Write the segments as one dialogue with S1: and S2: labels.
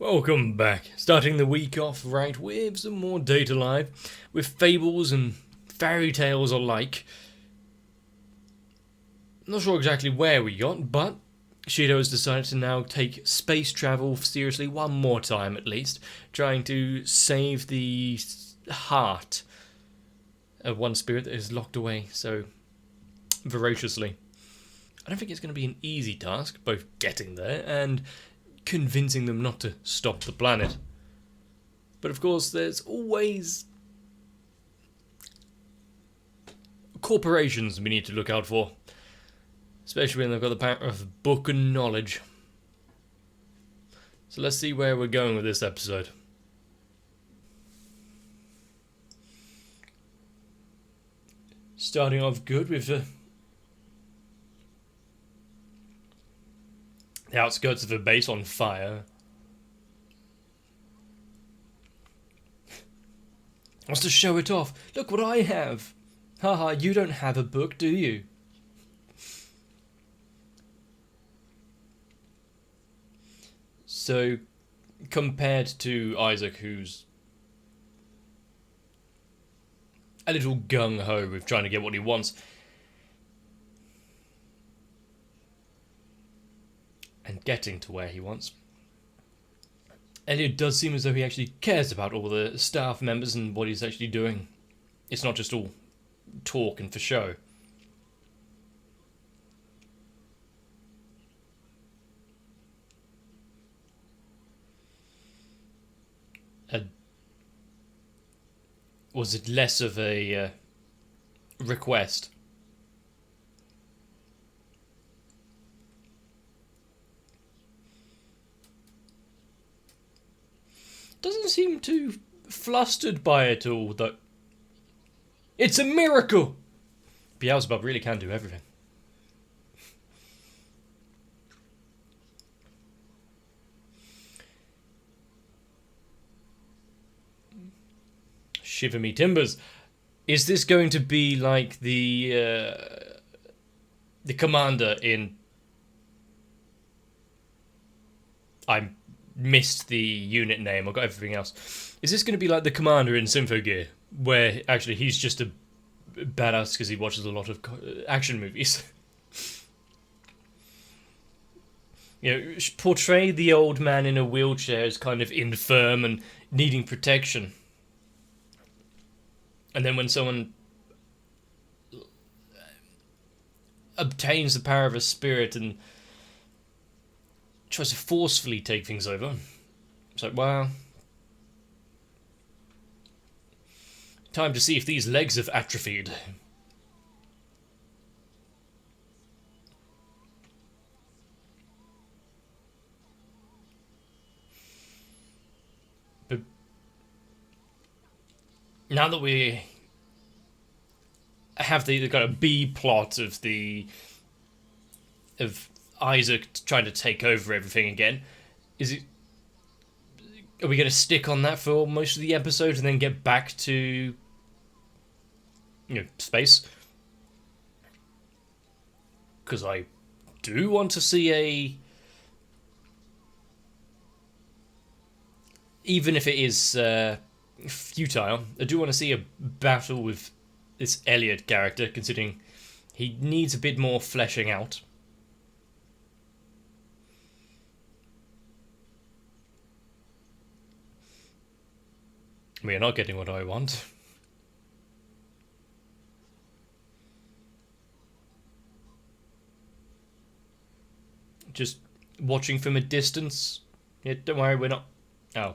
S1: Welcome back. Starting the week off right with some more Data Live, with fables and fairy tales alike. Not sure exactly where we got, but Shido has decided to now take space travel seriously one more time at least, trying to save the heart of one spirit that is locked away so voraciously. I don't think it's going to be an easy task, both getting there and convincing them not to stop the planet. But of course, there's always corporations we need to look out for, especially when they've got the power of book and knowledge. So let's see where we're going with this episode. Starting off good with the outskirts of a base on fire. Wants to show it off. Look what I have. Haha, you don't have a book, do you? So, compared to Isaac, who's a little gung-ho with trying to get what he wants, and getting to where he wants, Elliot does seem as though he actually cares about all the staff members and what he's actually doing. It's not just all talk and for show. Was it less of a request? Doesn't seem too flustered by it all, though. It's a miracle! Beelzebub really can do everything. Shiver me timbers. Is this going to be like the commander in... I missed the unit name, I got everything else. Is this going to be like the commander in Symphogear, where actually he's just a badass because he watches a lot of action movies? You know, portray the old man in a wheelchair as kind of infirm and needing protection. And then when someone obtains the power of a spirit and tries to forcefully take things over, it's like, well, time to see if these legs have atrophied. But now that we have the kind of B plot of Isaac trying to take over everything again, are we going to stick on that for most of the episode and then get back to space? Because I do want to see even if it is futile, I do want to see a battle with this Elliot character, considering he needs a bit more fleshing out. We are not getting what I want. Just watching from a distance. Yeah, don't worry, we're not... Oh.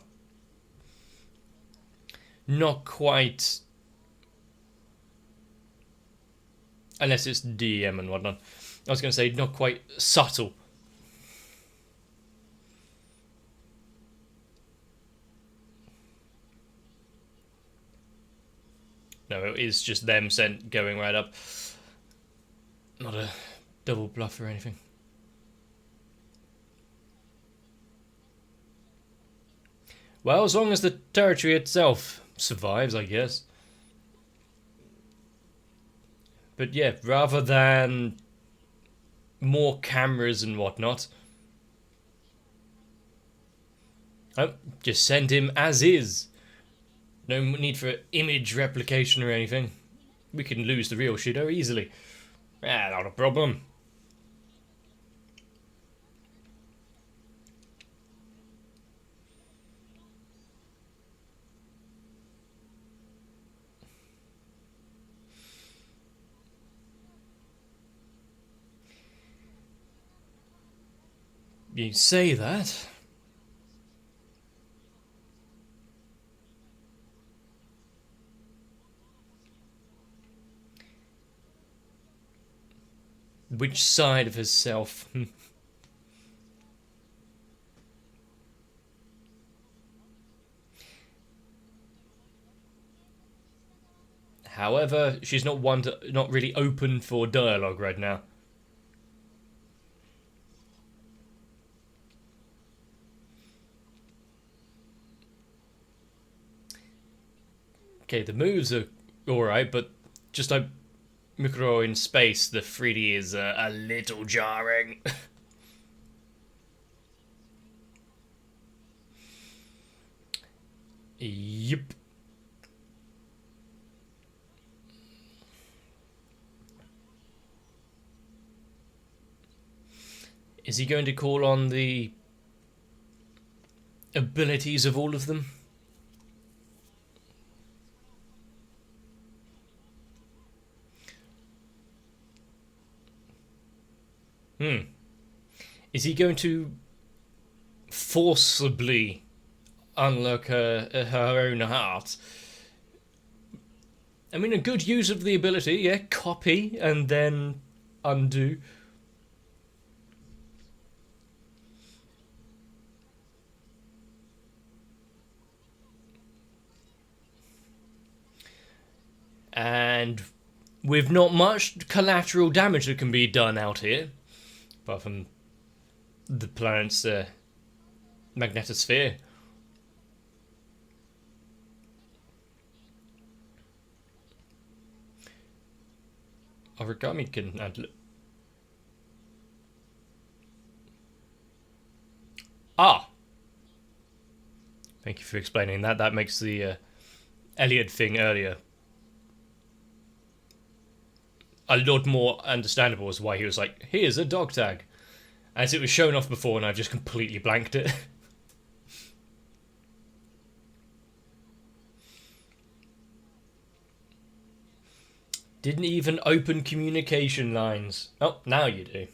S1: Not quite... Unless it's DM and whatnot. I was going to say, not quite subtle. No, it is just them going right up. Not a double bluff or anything. Well, as long as the territory itself survives, I guess. But yeah, rather than more cameras and whatnot, Oh, just send him as is. No need for image replication or anything. We can lose the real Shido easily. Not a problem. You say that. Which side of herself? However, she's not really open for dialogue right now. Okay, the moves are alright, but just like Mikuro in space, the 3D is a little jarring. Yep. Is he going to call on the abilities of all of them? Is he going to forcibly unlock her own heart? I mean, a good use of the ability, yeah, copy and then undo. And with not much collateral damage that can be done out here, apart from the planet's magnetosphere. Origami can add. Ah! Thank you for explaining that. That makes the Elliot thing earlier a lot more understandable as why he was like, here's a dog tag. As it was shown off before and I've just completely blanked it. Didn't even open communication lines. Oh, now you do.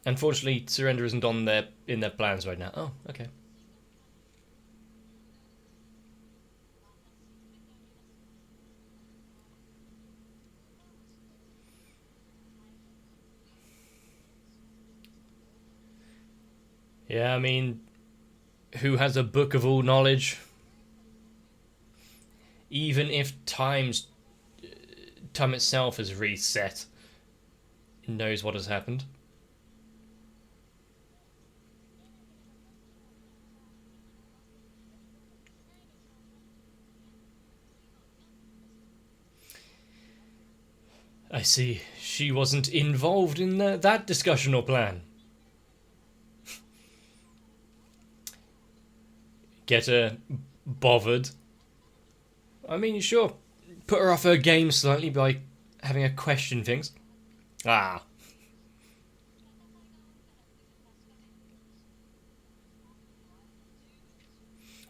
S1: Unfortunately, surrender isn't on in their plans right now. Oh, okay. Yeah, I mean, who has a book of all knowledge? Even if time itself is reset, it knows what has happened. I see. She wasn't involved in that discussion or plan. Get her bothered. I mean, sure, put her off her game slightly by having her question things. Ah.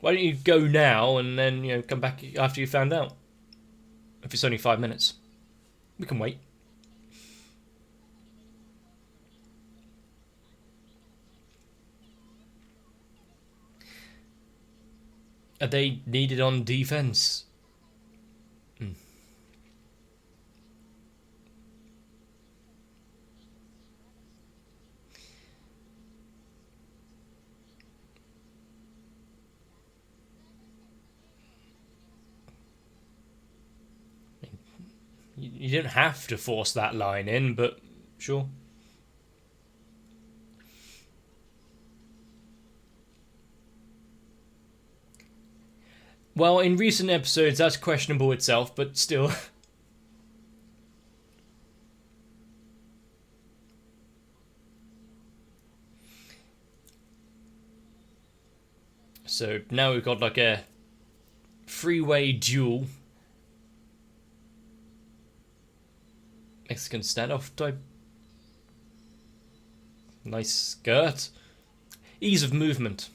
S1: Why don't you go now and then, come back after you found out? If it's only 5 minutes. We can wait. Are they needed on defense? You don't have to force that line in, but sure. Well, in recent episodes, that's questionable itself, but still. So now we've got like a freeway duel. Mexican standoff type. Nice skirt. Ease of movement.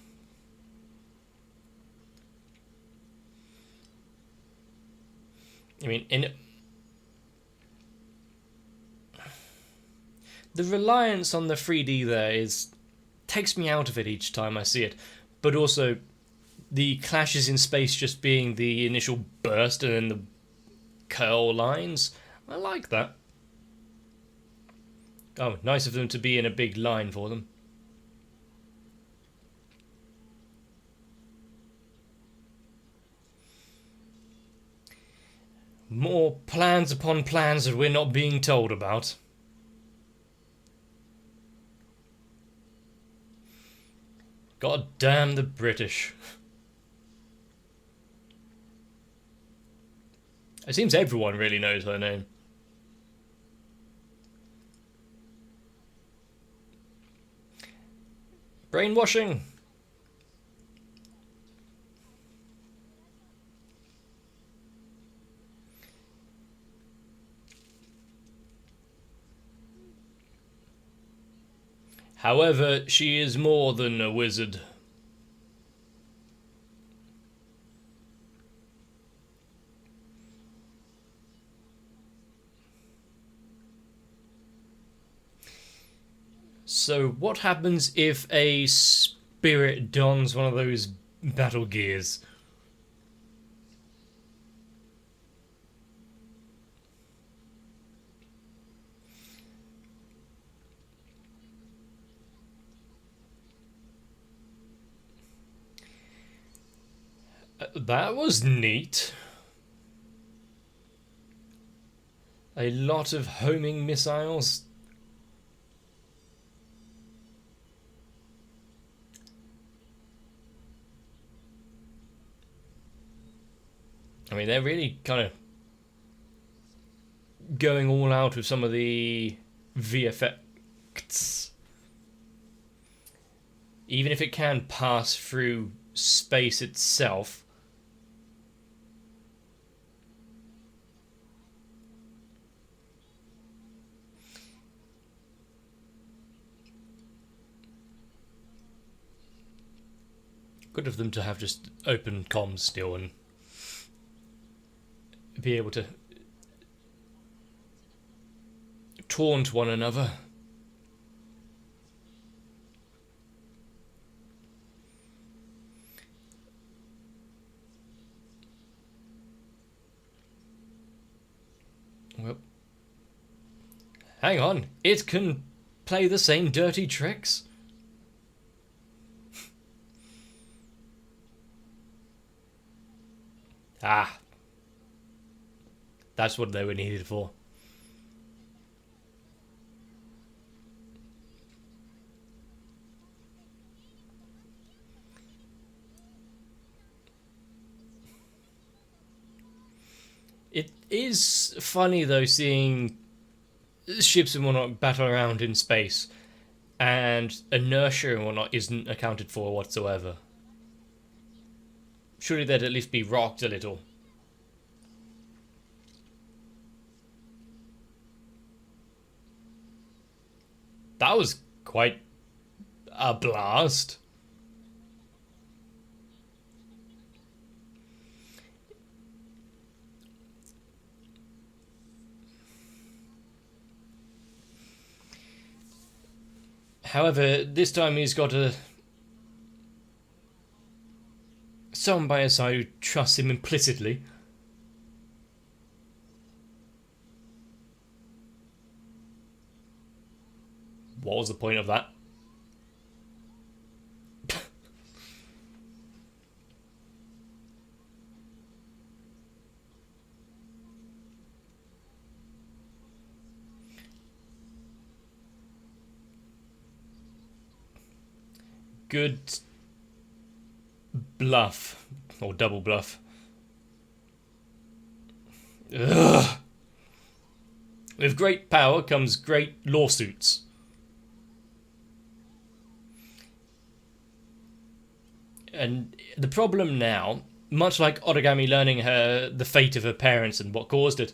S1: I mean, the reliance on the 3D there takes me out of it each time I see it. But also, the clashes in space just being the initial burst and then the curl lines. I like that. Oh, nice of them to be in a big line for them. More plans upon plans that we're not being told about. God damn the British. It seems everyone really knows her name. Brainwashing. However, she is more than a wizard. So, what happens if a spirit dons one of those battle gears? That was neat. A lot of homing missiles. I mean, they're really kind of going all out with some of the VFX. Even if it can pass through space itself. Good of them to have just open comms still and be able to taunt one another. Well, hang on, it can play the same dirty tricks. Ah, that's what they were needed for. It is funny though seeing ships and whatnot battle around in space, and inertia and whatnot isn't accounted for whatsoever. Surely they'd at least be rocked a little. That was quite a blast. However, this time he's got someone by his side who trusts him implicitly. What was the point of that? Good bluff. Or double bluff. Ugh. With great power comes great lawsuits. And the problem now, much like Origami learning the fate of her parents and what caused it,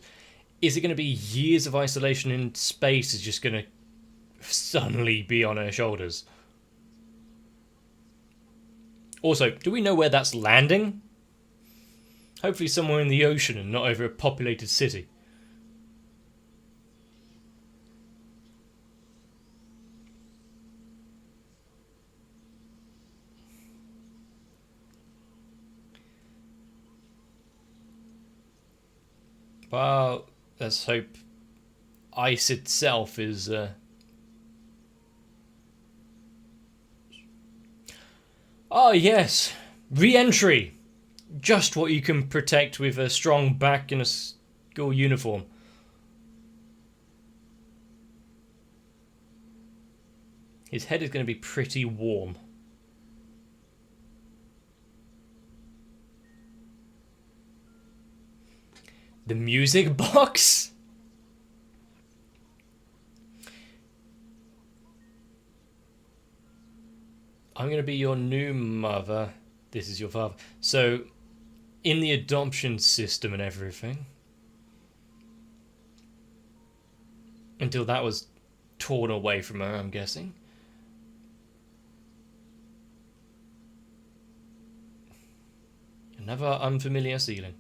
S1: is it going to be years of isolation in space is just going to suddenly be on her shoulders? Also, do we know where that's landing? Hopefully somewhere in the ocean and not over a populated city. Well, let's hope ice itself is... Oh yes, re-entry! Just what you can protect with a strong back in a school uniform. His head is going to be pretty warm. The music box? I'm going to be your new mother. This is your father. So, in the adoption system and everything, until that was torn away from her, I'm guessing. Another unfamiliar ceiling.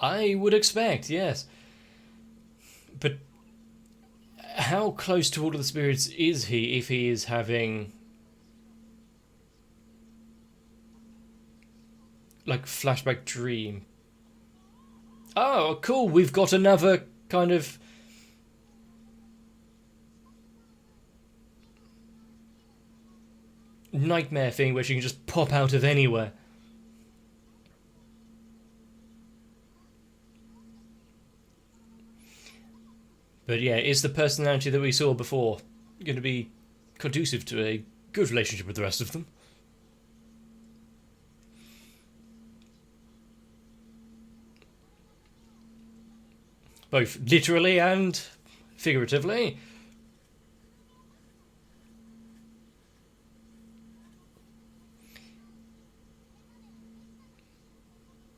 S1: I would expect, yes. But how close to all of the spirits is he if he is having... like, flashback dream? Oh, cool, we've got another kind of... nightmare thing where she can just pop out of anywhere. But yeah, is the personality that we saw before going to be conducive to a good relationship with the rest of them? Both literally and figuratively.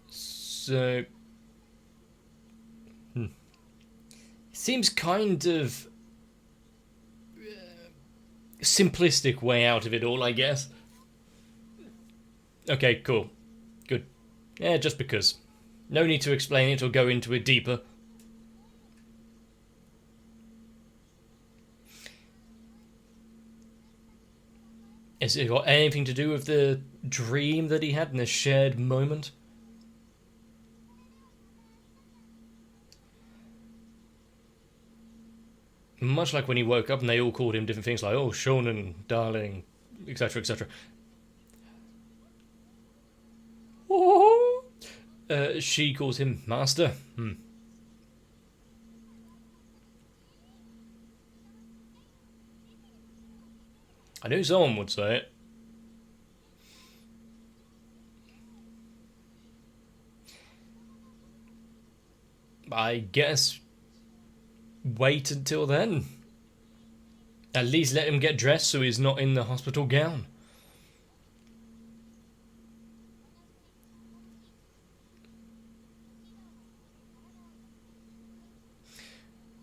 S1: So... seems kind of simplistic way out of it all, I guess. Okay, cool. Good. Yeah, just because. No need to explain it or go into it deeper. Has it got anything to do with the dream that he had in the shared moment? Much like when he woke up and they all called him different things like, oh, Shonen, darling, etc., etc. Oh. She calls him master. I knew someone would say it. I guess wait until then. At least let him get dressed so he's not in the hospital gown.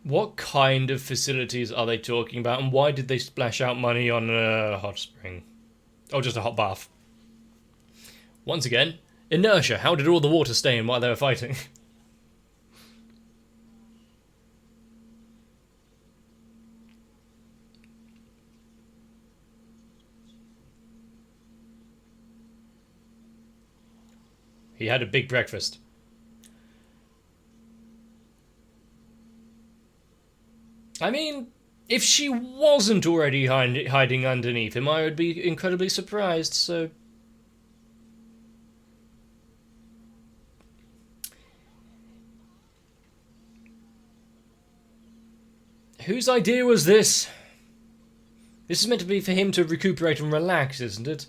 S1: What kind of facilities are they talking about, and why did they splash out money on a hot spring? Oh, just a hot bath. Once again, inertia. How did all the water stay in while they were fighting? He had a big breakfast. I mean, if she wasn't already hiding underneath him, I would be incredibly surprised, so... whose idea was this? This is meant to be for him to recuperate and relax, isn't it?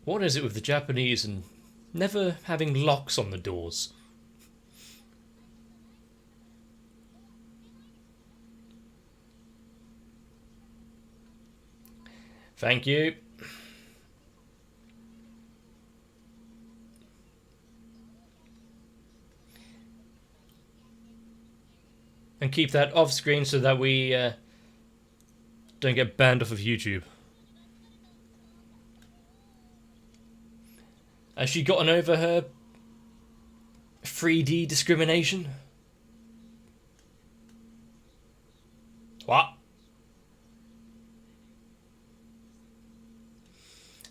S1: What is it with the Japanese and never having locks on the doors? Thank you. And keep that off screen so that we don't get banned off of YouTube. Has she gotten over her 3D discrimination? What?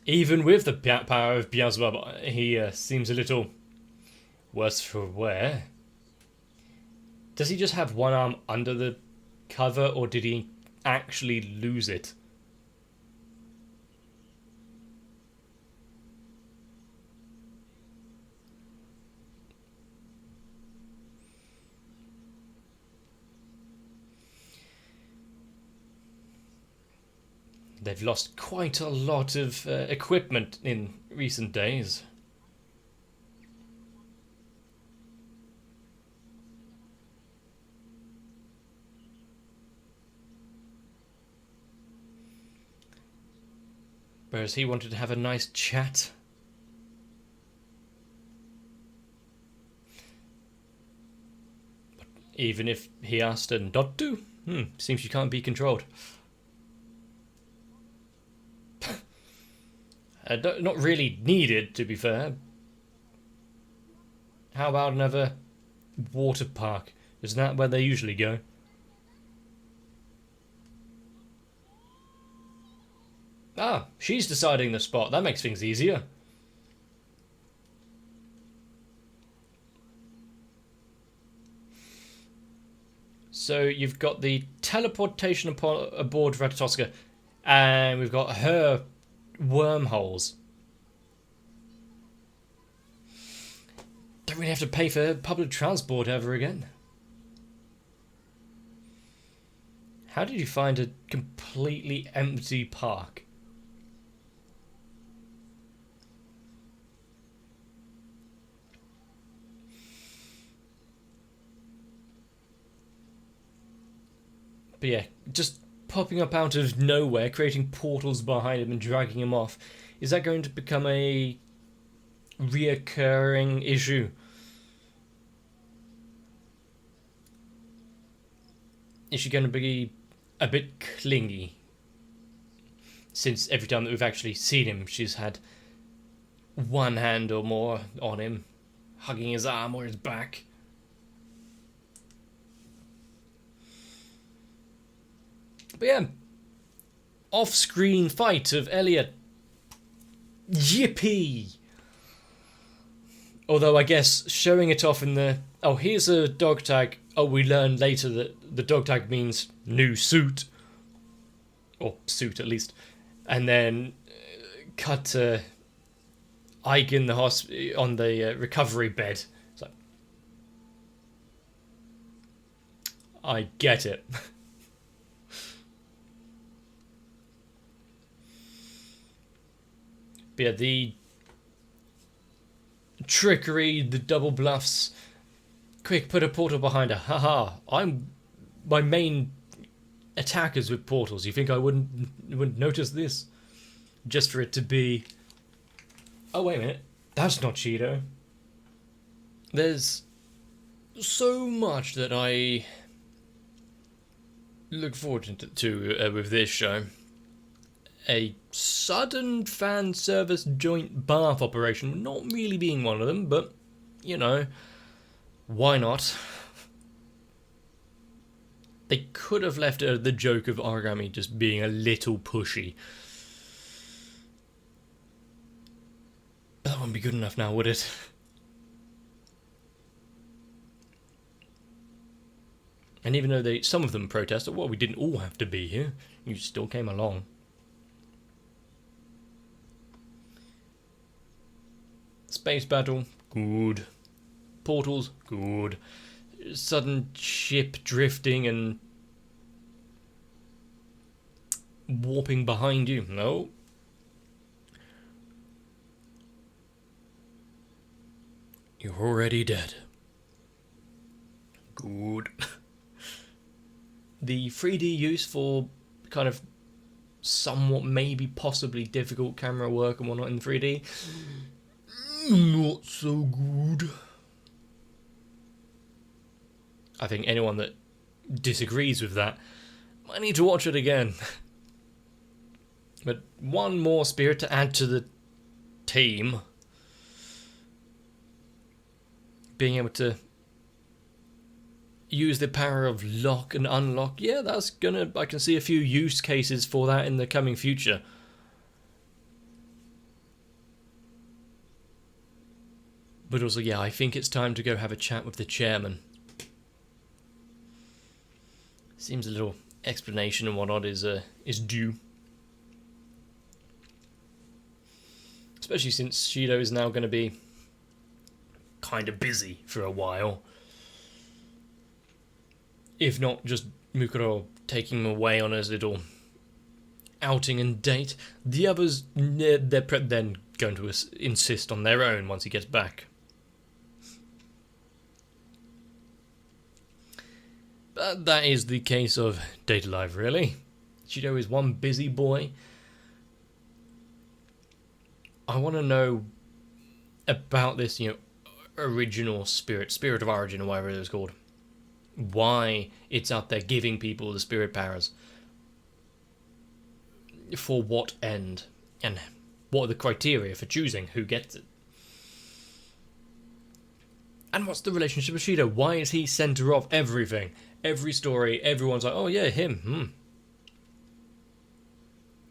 S1: Even with the power of Beelzebub, he seems a little worse for wear. Does he just have one arm under the cover, or did he actually lose it? They've lost quite a lot of equipment in recent days. Whereas he wanted to have a nice chat. But even if he asked her not to, seems she can't be controlled. Not really needed, to be fair. How about another water park? Isn't that where they usually go? Ah, she's deciding the spot. That makes things easier. So you've got the teleportation aboard Ratatoska, and we've got her wormholes. Don't really have to pay for public transport ever again. How did you find a completely empty park? But yeah, just popping up out of nowhere, creating portals behind him and dragging him off. Is that going to become a reoccurring issue? Is she going to be a bit clingy? Since every time that we've actually seen him, she's had one hand or more on him, hugging his arm or his back. But yeah, off-screen fight of Elliot. Yippee! Although I guess showing it off in the... Oh, here's a dog tag. Oh, we learn later that the dog tag means new suit. Or suit, at least. And then cut to Ike in the on the recovery bed. It's like, I get it. But yeah, the trickery, the double bluffs. Quick, put a portal behind her. Haha, my main attackers with portals. You think I wouldn't notice this? Just for it to be... Oh, wait a minute. That's not Cheeto. There's so much that I look forward to with this show. A sudden fan service joint bath operation, not really being one of them, but, you know, why not? They could have left the joke of Origami just being a little pushy. But that wouldn't be good enough now, would it? And even though some of them protested, well, we didn't all have to be here. You still came along. Space battle, good. portals? Good. Sudden ship drifting and warping behind you? No. You're already dead. Good. The 3D use for kind of somewhat, maybe possibly difficult camera work and whatnot in 3D, not so good. I think anyone that disagrees with that might need to watch it again. But one more spirit to add to the team. Being able to use the power of lock and unlock. Yeah, that's gonna... I can see a few use cases for that in the coming future. But also, yeah, I think it's time to go have a chat with the chairman. Seems a little explanation and whatnot is due. Especially since Shido is now going to be kind of busy for a while. If not just Mukuro taking him away on his little outing and date, the others, they're then going to insist on their own once he gets back. But that is the case of Date A Live, really. Shido is one busy boy. I want to know about this, original spirit of origin, or whatever it is called. Why it's out there giving people the spirit powers. For what end? And what are the criteria for choosing who gets it? And what's the relationship with Shido? Why is he center of everything? Every story, everyone's like, oh yeah, him.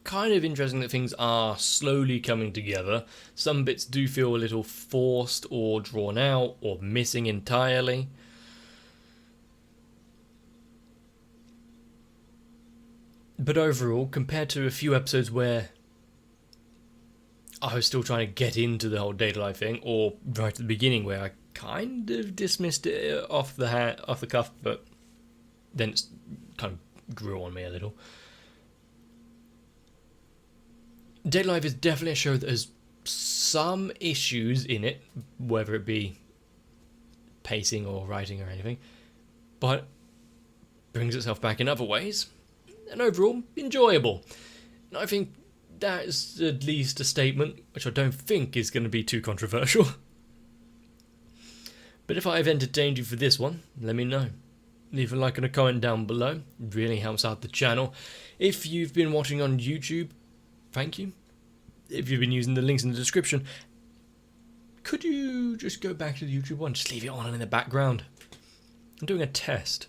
S1: Kind of interesting that things are slowly coming together. Some bits do feel a little forced or drawn out or missing entirely. But overall, compared to a few episodes where I was still trying to get into the whole Date A Live thing, or right at the beginning where I kind of dismissed it off the cuff, but then it kind of grew on me a little. Date A Live is definitely a show that has some issues in it, whether it be pacing or writing or anything, but brings itself back in other ways, and overall, enjoyable. And I think that is at least a statement which I don't think is going to be too controversial. But if I've entertained you for this one, let me know. Leave a like and a comment down below. It really helps out the channel. If you've been watching on YouTube, thank you. If you've been using the links in the description, could you just go back to the YouTube one? Just leave it on in the background. I'm doing a test.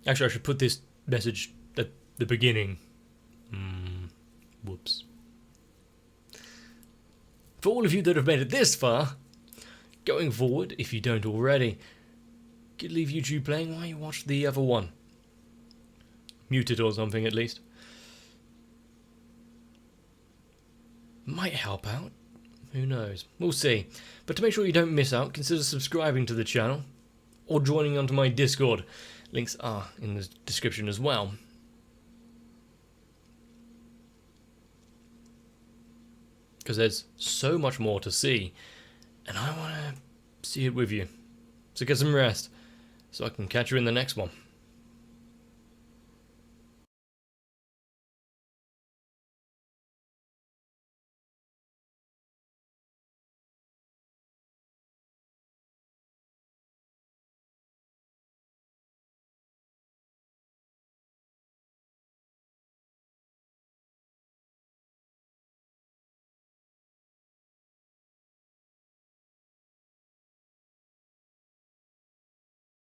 S1: Actually, I should put this message at the beginning. Whoops. For all of you that have made it this far, going forward, if you don't already, could leave YouTube playing while you watch the other one. Mute it or something at least. Might help out. Who knows? We'll see. But to make sure you don't miss out, consider subscribing to the channel or joining onto my Discord. Links are in the description as well. Because there's so much more to see, and I want to see it with you. So get some rest, so I can catch you in the next one.